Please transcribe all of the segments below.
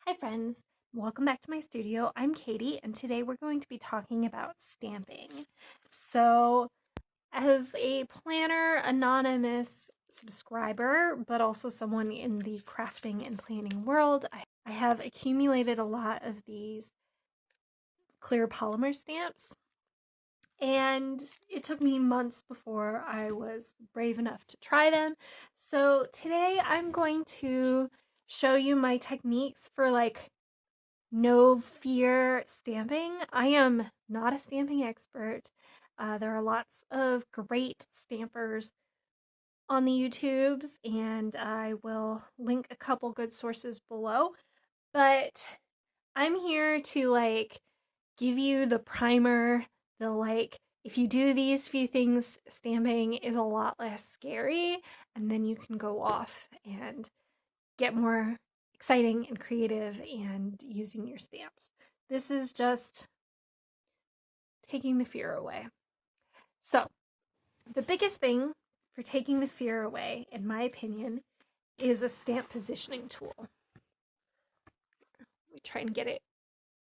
Hi friends, welcome back to my studio. I'm Katie and today we're going to be talking about stamping. So as a planner, anonymous subscriber, but also someone in the crafting and planning world, I have accumulated a lot of these clear polymer stamps. And it took me months before I was brave enough to try them. So today I'm going to show you my techniques for no fear stamping. I am not a stamping expert. There are lots of great stampers on the YouTubes, and I will link a couple good sources below. But I'm here to give you the primer, if you do these few things, stamping is a lot less scary, and then you can go off and get more exciting and creative and using your stamps. This is just taking the fear away. So, the biggest thing for taking the fear away, in my opinion, is a stamp positioning tool. Let me try and get it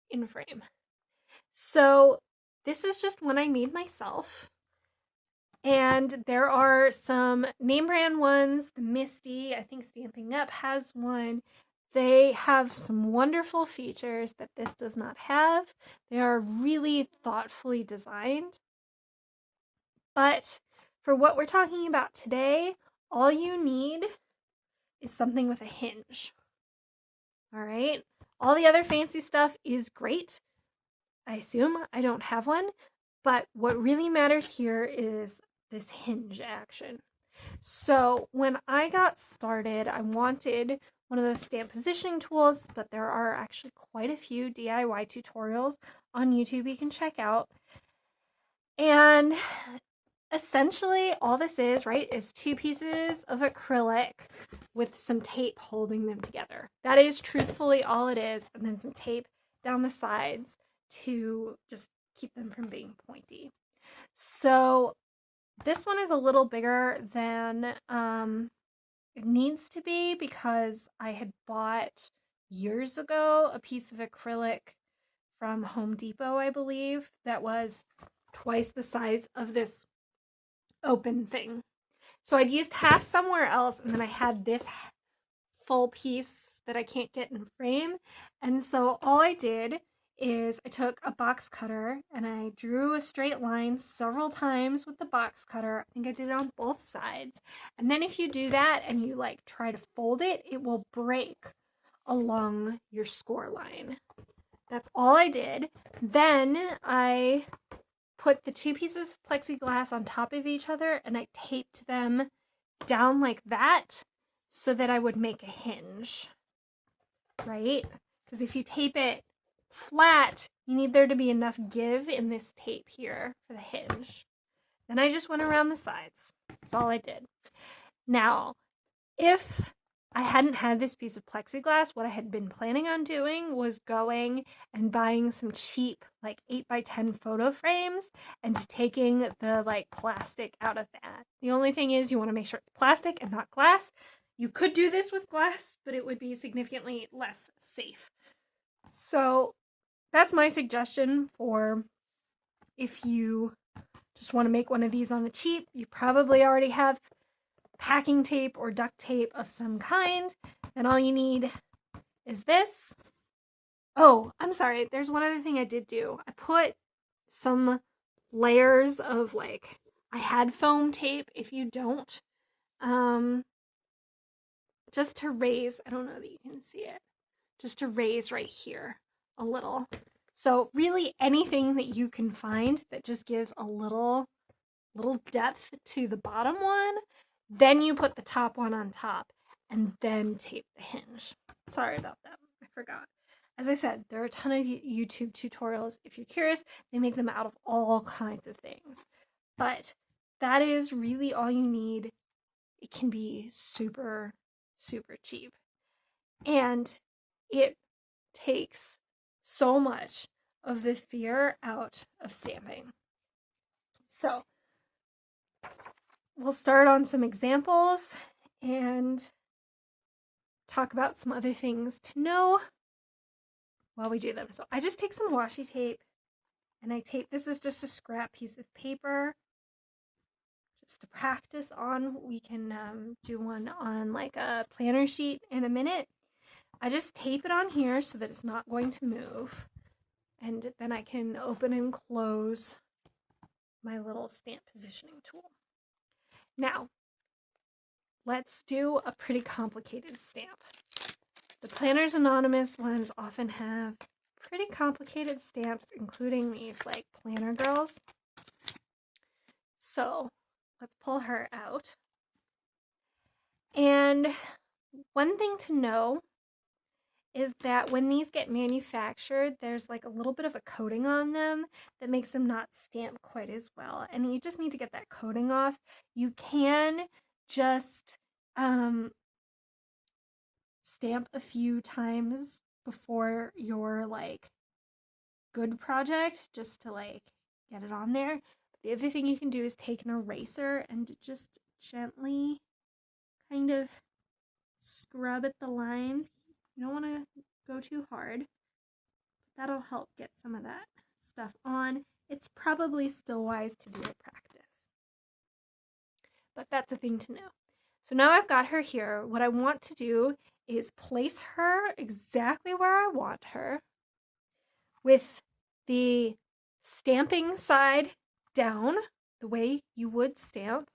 in frame. So, this is just one I made myself. And there are some name brand ones. The Misty, I think Stampin' Up! Has one. They have some wonderful features that this does not have. They are really thoughtfully designed. But for what we're talking about today, all you need is something with a hinge. All right? All the other fancy stuff is great. I assume I don't have one. But what really matters here is this hinge action. So when I got started, I wanted one of those stamp positioning tools, but there are actually quite a few DIY tutorials on YouTube you can check out. And essentially all this is, right, is two pieces of acrylic with some tape holding them together. That is truthfully all it is, and then some tape down the sides to just keep them from being pointy. So this one is a little bigger than it needs to be because I had bought years ago a piece of acrylic from Home Depot, I believe, that was twice the size of this open thing. So I'd used half somewhere else, and then I had this full piece that I can't get in frame. And so all I did is I took a box cutter and I drew a straight line several times with the box cutter. I think I did it on both sides. And then if you do that and you try to fold it, it will break along your score line. That's all I did. Then I put the two pieces of plexiglass on top of each other and I taped them down like that so that I would make a hinge, right? Because if you tape it flat, you need there to be enough give in this tape here for the hinge. Then I just went around the sides. That's all I did. Now, if I hadn't had this piece of plexiglass, what I had been planning on doing was going and buying some cheap 8x10 photo frames and taking the plastic out of that. The only thing is you want to make sure it's plastic and not glass. You could do this with glass, but it would be significantly less safe. So that's my suggestion for if you just want to make one of these on the cheap. You probably already have packing tape or duct tape of some kind. Then all you need is this. Oh, I'm sorry. There's one other thing I did do. I put some layers of I had foam tape. If you don't, just to raise, I don't know that you can see it, just to raise right here a little. So really anything that you can find that just gives a little depth to the bottom one, then you put the top one on top and then tape the hinge. Sorry about that, I forgot. As I said, there are a ton of YouTube tutorials. If you're curious, they make them out of all kinds of things. But that is really all you need. It can be super, super cheap. And it takes so much of the fear out of stamping. So we'll start on some examples and talk about some other things to know while we do them. So I just take some washi tape and I tape, this is just a scrap piece of paper just to practice on. We can do one on like a planner sheet in a minute. I just tape it on here so that it's not going to move. And then I can open and close my little stamp positioning tool. Now, let's do a pretty complicated stamp. The Planners Anonymous ones often have pretty complicated stamps, including these like planner girls. So let's pull her out. And one thing to know is that when these get manufactured, there's like a little bit of a coating on them that makes them not stamp quite as well. And you just need to get that coating off. You can just stamp a few times before your like good project just to like get it on there. The other thing you can do is take an eraser and just gently kind of scrub at the lines. You don't want to go too hard. That'll help get some of that stuff on. It's probably still wise to do it practice, but that's a thing to know. So now I've got her here. What I want to do is place her exactly where I want her with the stamping side down the way you would stamp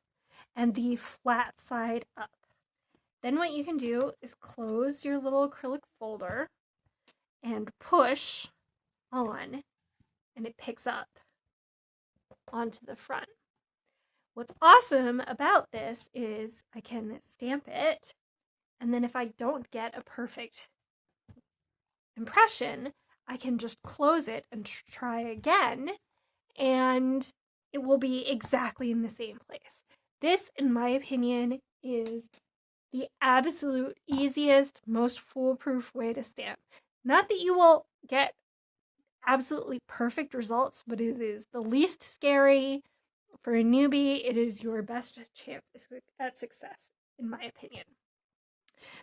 and the flat side up. Then what you can do is close your little acrylic folder and push on, and it picks up onto the front. What's awesome about this is I can stamp it, and then if I don't get a perfect impression, I can just close it and try again, and it will be exactly in the same place. This, in my opinion, is the absolute easiest, most foolproof way to stamp. Not that you will get absolutely perfect results, but it is the least scary. For a newbie, it is your best chance at success, in my opinion.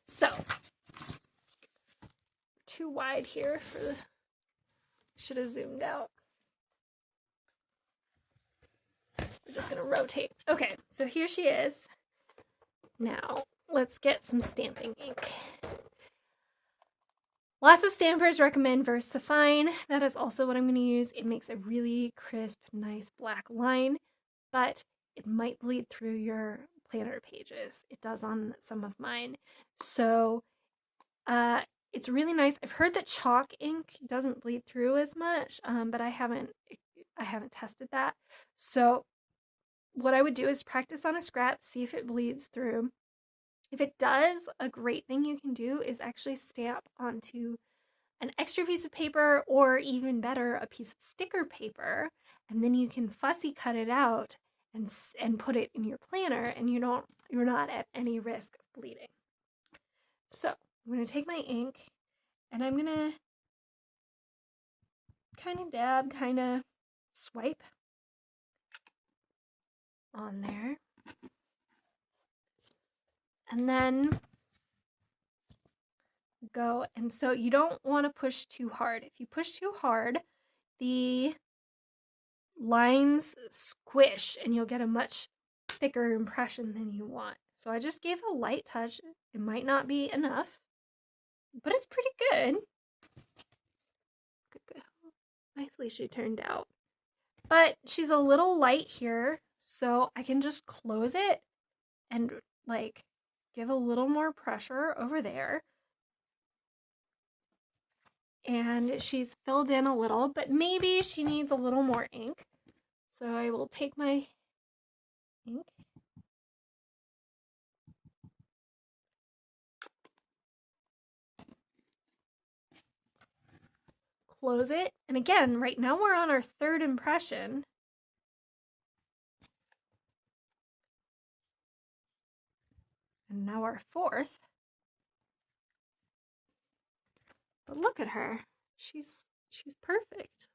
So, too wide here for the, should have zoomed out. We're just gonna rotate. Okay, so here she is. Now, let's get some stamping ink. Lots of stampers recommend Versafine. That is also what I'm going to use. It makes a really crisp, nice black line, but it might bleed through your planner pages. It does on some of mine. So it's really nice. I've heard that chalk ink doesn't bleed through as much, but I haven't tested that. So what I would do is practice on a scrap, see if it bleeds through. If it does, a great thing you can do is actually stamp onto an extra piece of paper, or even better, a piece of sticker paper, and then you can fussy cut it out and put it in your planner, and you're not at any risk of bleeding. So I'm going to take my ink and I'm going to kind of dab, kind of swipe on there. And then go, and so you don't want to push too hard. If you push too hard, the lines squish and you'll get a much thicker impression than you want. So I just gave a light touch. It might not be enough, but it's pretty good. Good. Nicely she turned out. But she's a little light here, so I can just close it and like give a little more pressure over there. And she's filled in a little, but maybe she needs a little more ink. So I will take my ink. Close it. And again, right now we're on our third impression. And now our fourth. But look at her. She's perfect.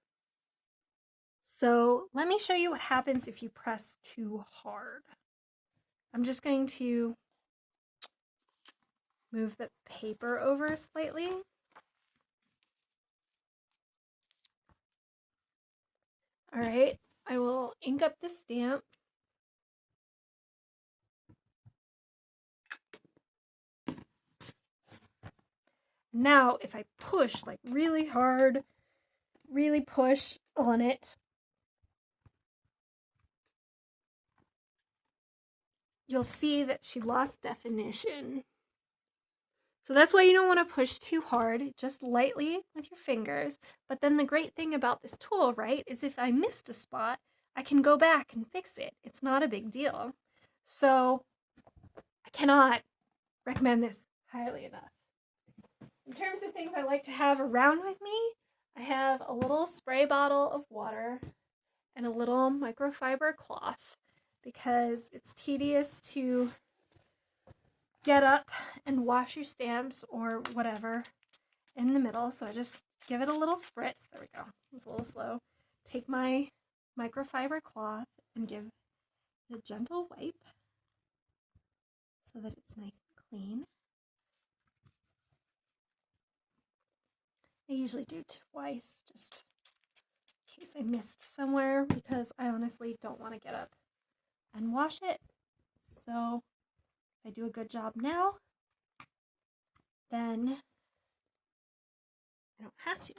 So let me show you what happens if you press too hard. I'm just going to move the paper over slightly. All right, I will ink up the stamp. Now, if I push like really hard, really push on it, you'll see that she lost definition. So that's why you don't want to push too hard, just lightly with your fingers. But then the great thing about this tool, right, is if I missed a spot, I can go back and fix it. It's not a big deal. So I cannot recommend this highly enough. In terms of things I like to have around with me, I have a little spray bottle of water and a little microfiber cloth because it's tedious to get up and wash your stamps or whatever in the middle. So I just give it a little spritz. There we go. It was a little slow. Take my microfiber cloth and give it a gentle wipe so that it's nice and clean. I usually do twice just in case I missed somewhere because I honestly don't want to get up and wash it. So if I do a good job now, then I don't have to.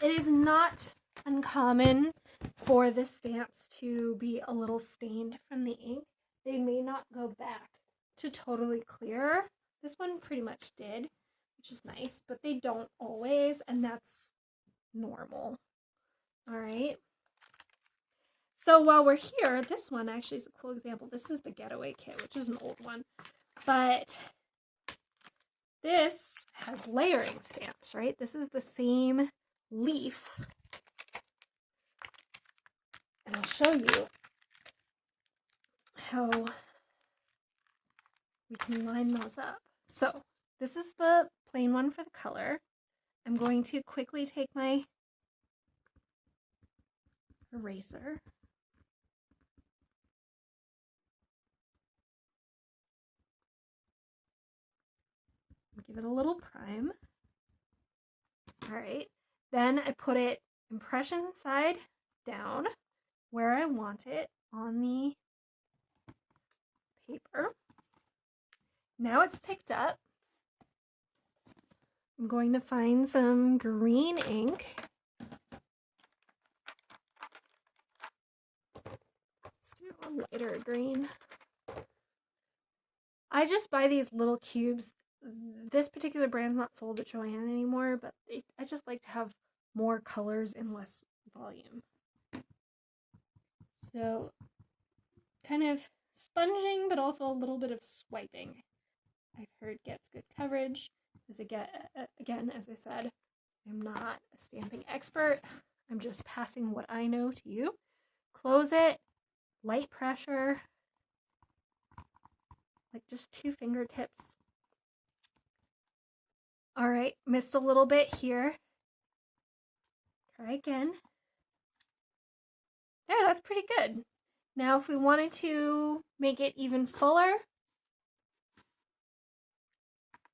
It is not uncommon for the stamps to be a little stained from the ink. They may not go back to totally clear. This one pretty much did, which is nice, but they don't always, and that's normal. All right. So while we're here, this one actually is a cool example. This is the Getaway Kit, which is an old one, but this has layering stamps, right? This is the same leaf, and I'll show you how we can line those up. So this is the plain one for the color. I'm going to quickly take my eraser and give it a little prime. All right, then I put it impression side down where I want it on the paper. Now it's picked up. I'm going to find some green ink. Let's do a lighter green. I just buy these little cubes. This particular brand's not sold at Joann anymore, but I just like to have more colors and less volume. So kind of sponging, but also a little bit of swiping. I've heard gets good coverage. Again, as I said, I'm not a stamping expert. I'm just passing what I know to you. Close it, light pressure, like just 2 fingertips. All right, missed a little bit here. Try again. There, that's pretty good. Now, if we wanted to make it even fuller,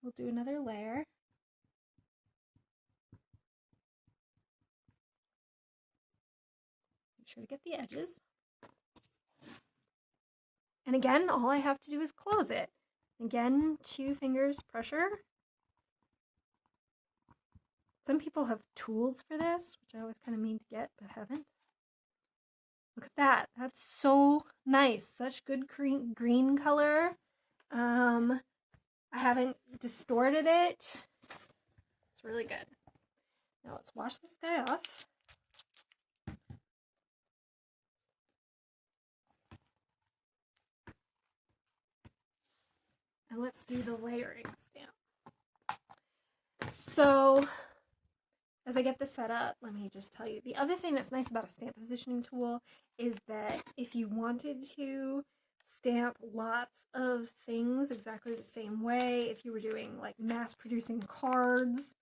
we'll do another layer. Make sure to get the edges. And again, all I have to do is close it. Again, 2 fingers pressure. Some people have tools for this, which I always kind of mean to get, but haven't. Look at that. That's so nice. Such good green color. I haven't distorted it. It's really good. Now let's wash this guy off. And let's do the layering stamp. So as I get this set up, let me just tell you, the other thing that's nice about a stamp positioning tool is that if you wanted to stamp lots of things exactly the same way, if you were doing like mass producing cards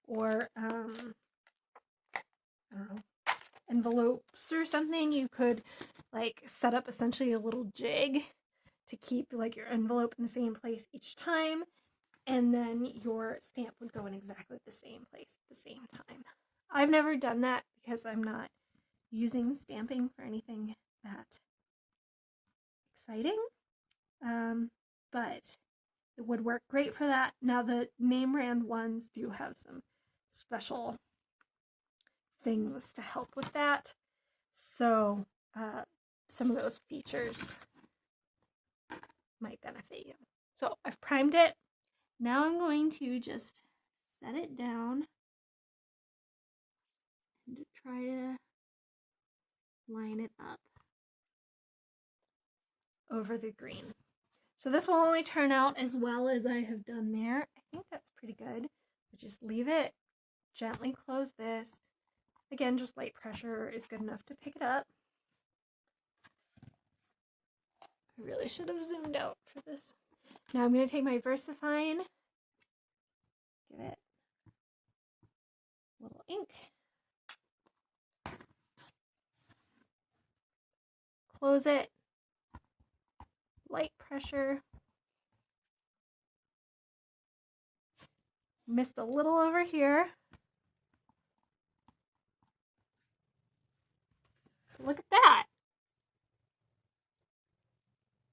or I don't know, envelopes or something, you could like set up essentially a little jig to keep like your envelope in the same place each time, and then your stamp would go in exactly the same place at the same time. I've never done that because I'm not using stamping for anything that exciting, but it would work great for that. Now the name brand ones do have some special things to help with that, so some of those features might benefit you. So I've primed it. Now I'm going to just set it down and to try to line it up over the green. So this will only turn out as well as I have done there. I think that's pretty good. But just leave it, gently close this. Again, just light pressure is good enough to pick it up. I really should have zoomed out for this. Now I'm going to take my Versafine, give it a little ink, close it, light pressure. Missed a little over here. Look at that.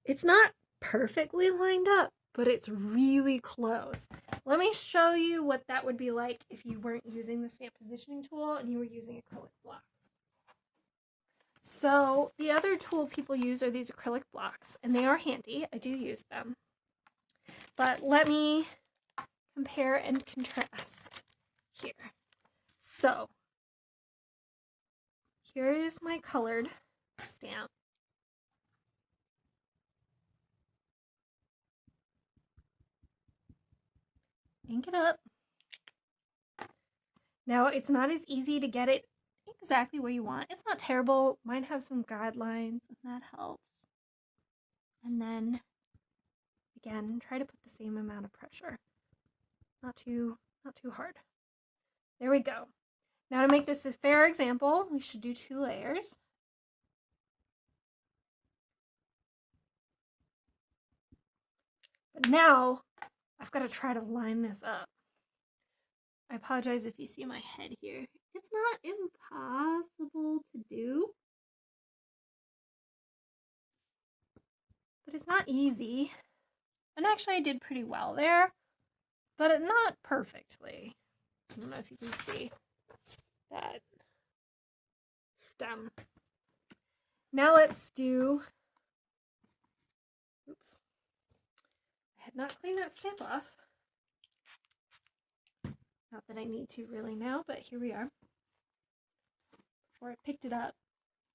It's not perfectly lined up, but it's really close. Let me show you what that would be like if you weren't using the stamp positioning tool and you were using acrylic blocks. So the other tool people use are these acrylic blocks, and they are handy. I do use them. But let me compare and contrast here. So here is my colored stamp. Ink it up. Now it's not as easy to get it exactly where you want. It's not terrible. Mine have some guidelines and that helps. And then again, try to put the same amount of pressure. Not too hard. There we go. Now to make this a fair example, we should do 2 layers. But now I've got to try to line this up. I apologize if you see my head here. It's not impossible to do, but it's not easy. And actually I did pretty well there, but not perfectly. I don't know if you can see that stem. Now let's do, oops, I had not cleaned that stamp off. Not that I need to really now, but here we are. Before I picked it up.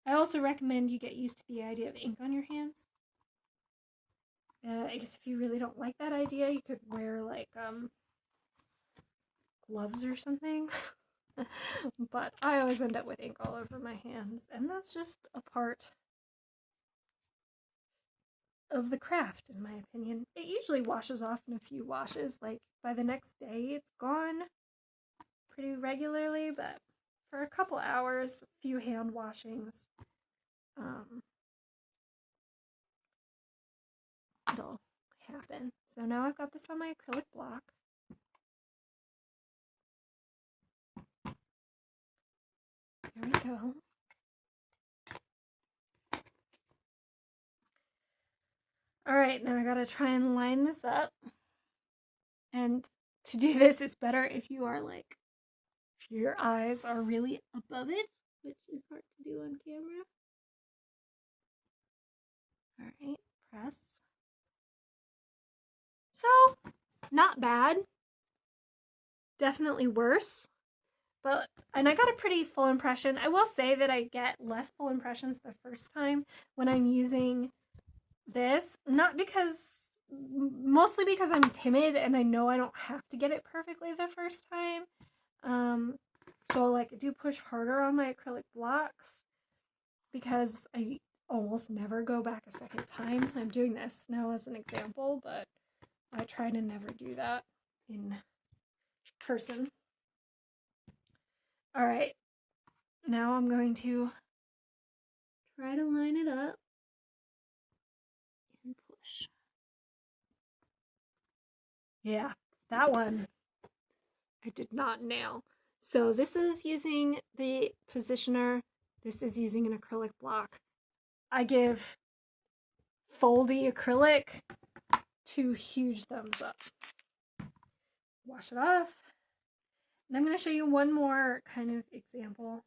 I also recommend you get used to the idea of ink on your hands. I guess if you really don't like that idea, you could wear like gloves or something. But I always end up with ink all over my hands, and that's just a part of the craft, in my opinion. It usually washes off in a few washes. Like by the next day, it's gone pretty regularly, but for a couple hours, a few hand washings, it'll happen. So now I've got this on my acrylic block. Here we go. Alright, now I gotta try and line this up. And to do this, it's better if you are like, if your eyes are really above it, which is hard to do on camera. Alright, press. So, not bad. Definitely worse. And I got a pretty full impression. I will say that I get less full impressions the first time when I'm using this. Mostly because I'm timid and I know I don't have to get it perfectly the first time. So like I do push harder on my acrylic blocks because I almost never go back a second time. I'm doing this now as an example, but I try to never do that in person. All right, now I'm going to try to line it up and push. Yeah, that one I did not nail. So this is using the positioner This is using an acrylic block. I give foldy acrylic 2 huge thumbs up. Wash it off. And I'm going to show you one more kind of example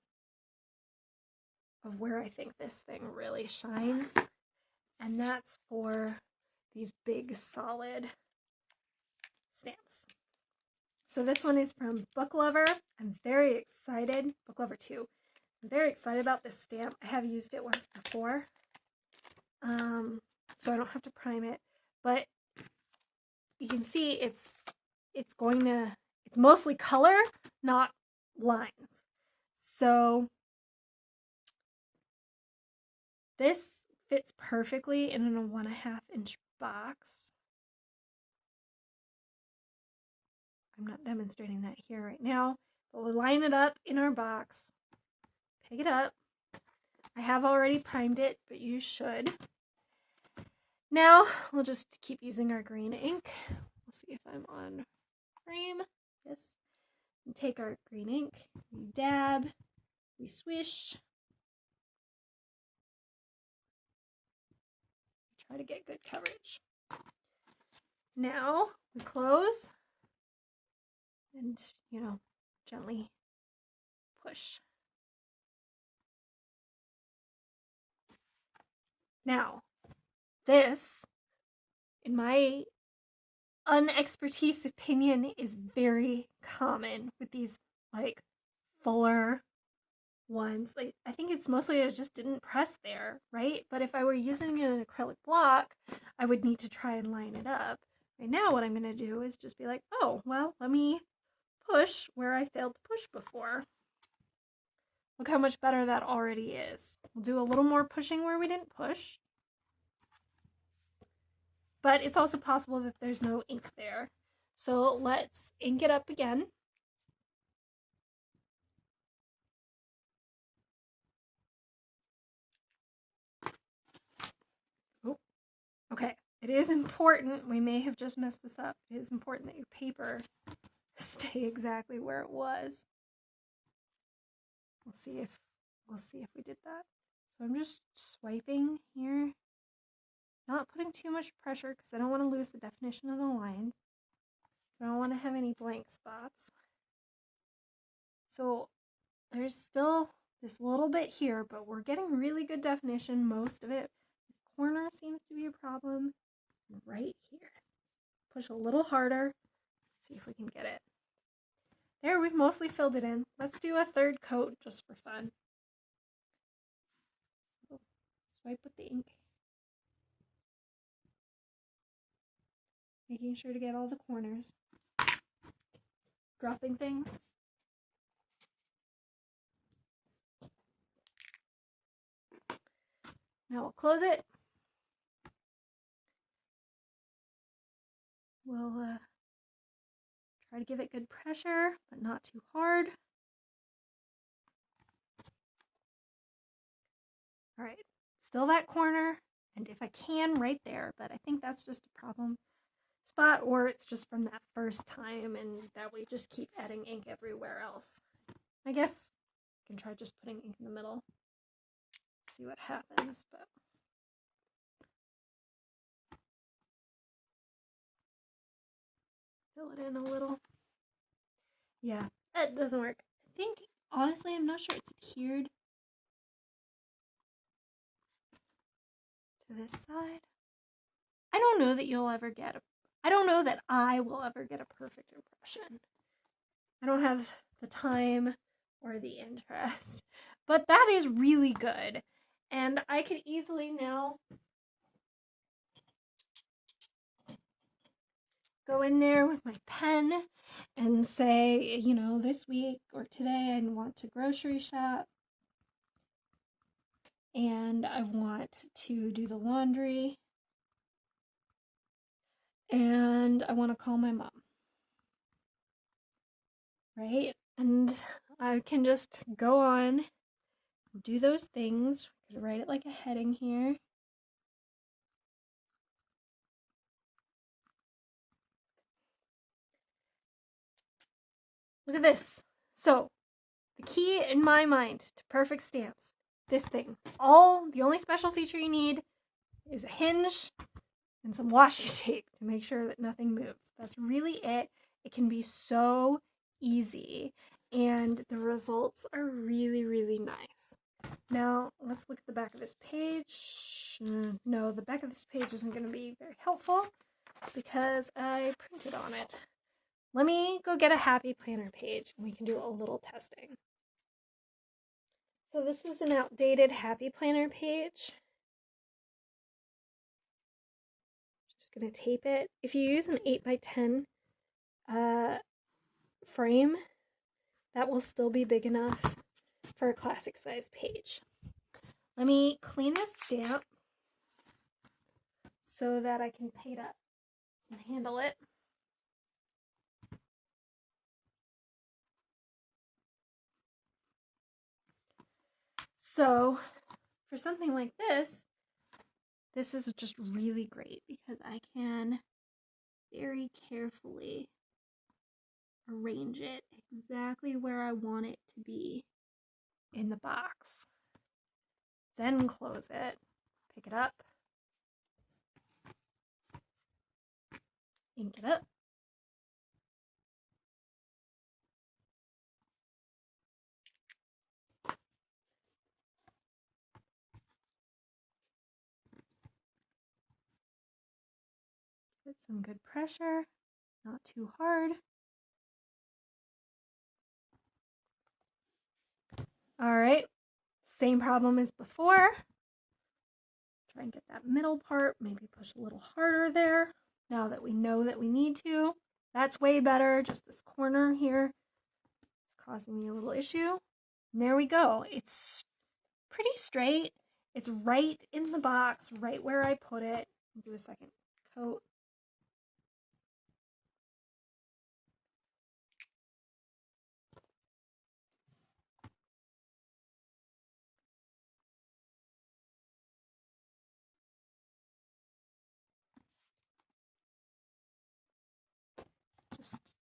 of where I think this thing really shines. And that's for these big solid stamps. So this one is from Book Lover. I'm very excited. Book Lover 2. I'm very excited about this stamp. I have used it once before. So I don't have to prime it. But you can see it's mostly color, not lines. So this fits perfectly in a 1.5 inch box. I'm not demonstrating that here right now, but we'll line it up in our box, pick it up. I have already primed it, but you should. Now we'll just keep using our green ink. We'll see if I'm on frame. Yes. And take our green ink, we dab, we swish. Try to get good coverage. Now we close and, gently push. Now, this, in my unexpertise opinion, is very common with these fuller ones. I think it's mostly I just didn't press there, right? But if I were using an acrylic block, I would need to try and line it up. Right now, what I'm going to do is just be like, oh, well, let me push where I failed to push before. Look how much better that already is. We'll do a little more pushing where we didn't push. But it's also possible that there's no ink there. So let's ink it up again. Oh, okay. It is important, we may have just messed this up. It is important that your paper stay exactly where it was. We'll see if we did that. So I'm just swiping here. Not putting too much pressure because I don't want to lose the definition of the lines. I don't want to have any blank spots. So there's still this little bit here, but we're getting really good definition, most of it. This corner seems to be a problem right here. Push a little harder, see if we can get it. There, we've mostly filled it in. Let's do a third coat just for fun. So, swipe with the ink. Making sure to get all the corners. Dropping things. Now we'll close it. We'll try to give it good pressure, but not too hard. All right, still that corner, and if I can, right there, but I think that's just a problem spot, or it's just from that first time and that we just keep adding ink everywhere else. I guess I can try just putting ink in the middle, see what happens, but fill it in a little. Yeah, that doesn't work. I think, honestly, I'm not sure it's adhered to this side. I don't know that you'll ever get I don't know that I will ever get a perfect impression. I don't have the time or the interest, but that is really good. And I could easily now go in there with my pen and say, this week or today I want to grocery shop and I want to do the laundry and I want to call my mom, right? And I can just go on, do those things. I could write it like a heading here. Look at this. So, the key in my mind to perfect stamps this thing. The only special feature you need is a hinge and some washi tape to make sure that nothing moves. That's really it. It can be so easy, and the results are really, really nice. Now, let's look at the back of this page. No, the back of this page isn't going to be very helpful because I printed on it. Let me go get a Happy Planner page and we can do a little testing. So this is an outdated Happy Planner page. Just going to tape it. If you use an 8x10 frame, that will still be big enough for a classic size page. Let me clean this stamp so that I can pay it up and handle it. So for something like this is just really great because I can very carefully arrange it exactly where I want it to be in the box. Then close it, pick it up, ink it up, give it some good pressure, not too hard. All right, same problem as before. Try and get that middle part, maybe push a little harder there. Now that we know that we need to, that's way better. Just this corner here is causing me a little issue. And there we go. It's pretty straight. It's right in the box, right where I put it. I'll do a second coat. Just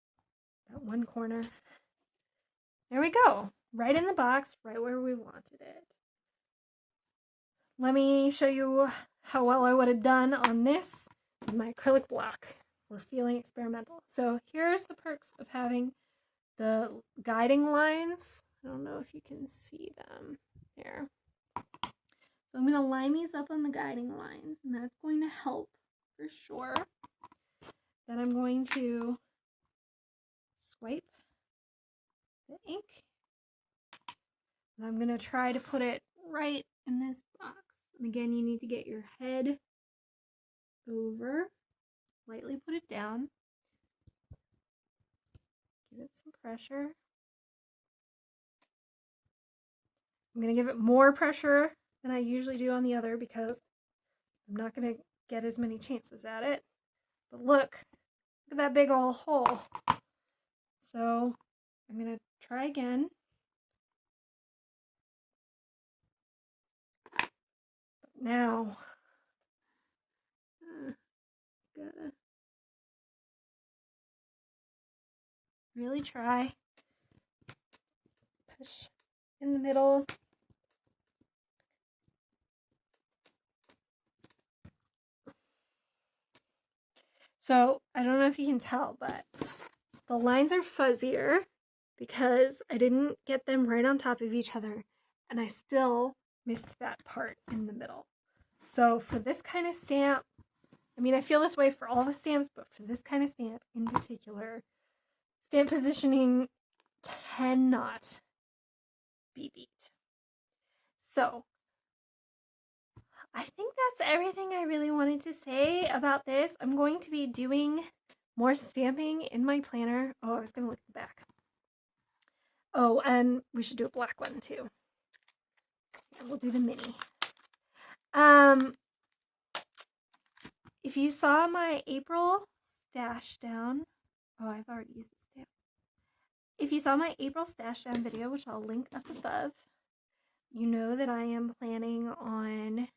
that one corner. There we go. Right in the box, right where we wanted it. Let me show you how well I would have done on this with my acrylic block. We're feeling experimental. So here's the perks of having the guiding lines. I don't know if you can see them there. So I'm going to line these up on the guiding lines, and that's going to help for sure. Then I'm going to swipe the ink, and I'm going to try to put it right in this box. And again, you need to get your head over, lightly put it down, give it some pressure. I'm going to give it more pressure than I usually do on the other because I'm not going to get as many chances at it. But look at that big old hole. So I'm going to try again. But now, gotta really try. Push in the middle. So I don't know if you can tell, but the lines are fuzzier because I didn't get them right on top of each other, and I still missed that part in the middle. So for this kind of stamp, I mean, I feel this way for all the stamps, but for this kind of stamp in particular, stamp positioning cannot be beat. So I think that's everything I really wanted to say about this. I'm going to be doing more stamping in my planner. Oh, I was going to look at the back. Oh, and we should do a black one too. Yeah, we'll do the mini. If you saw my April stash down, oh, I've already used this stamp. If you saw my April stash down video, which I'll link up above, you know that I am planning on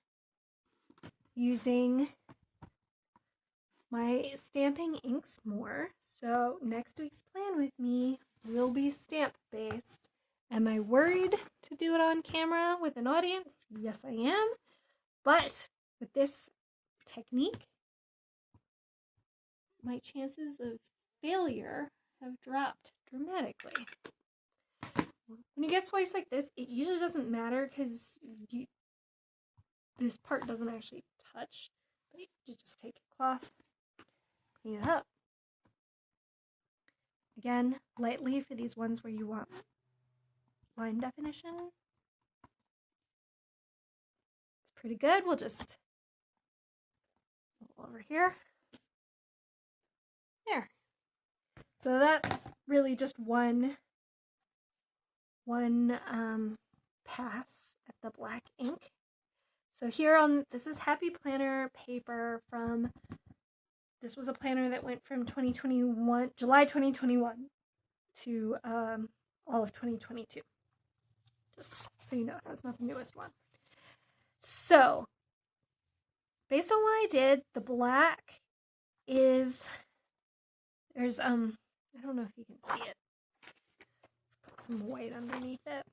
using my stamping inks more. So next week's plan with me will be stamp based, Am I worried to do it on camera with an audience? Yes, I am. But with this technique, my chances of failure have dropped dramatically. When you get swipes like this, it usually doesn't matter because this part doesn't actually touch. But you just take your cloth, clean it up. Again, lightly for these ones where you want line definition. It's pretty good. We'll just go over here. There. So that's really just one pass at the black ink. So here on, this is Happy Planner paper from, this was a planner that went from July 2021 to all of 2022. Just so you know, so it's not the newest one. So, based on what I did, the black is, there's, I don't know if you can see it. Let's put some white underneath it.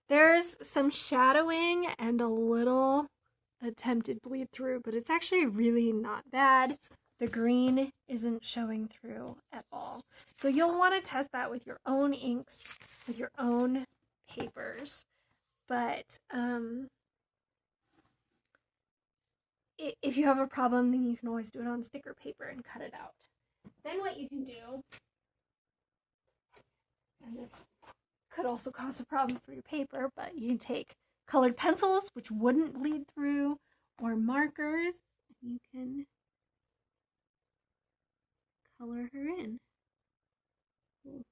There's some shadowing and a little attempted bleed through, but it's actually really not bad. The green isn't showing through at all. So you'll want to test that with your own inks, with your own papers. But if you have a problem, then you can always do it on sticker paper and cut it out. Then what you can do, and this could also cause a problem for your paper, but you can take colored pencils, which wouldn't bleed through, or markers, and you can color her in. Little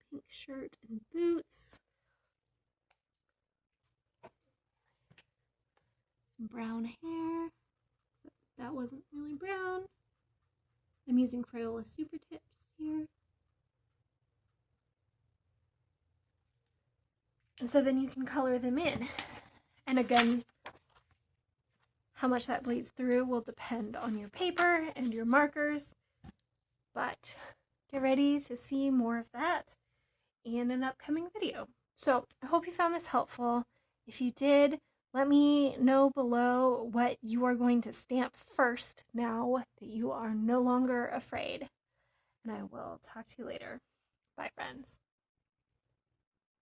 pink shirt and boots. Some brown hair. That wasn't really brown. I'm using Crayola Super Tips here. And so then you can color them in. And again, how much that bleeds through will depend on your paper and your markers. But get ready to see more of that in an upcoming video. So I hope you found this helpful. If you did, let me know below what you are going to stamp first now that you are no longer afraid. And I will talk to you later. Bye, friends.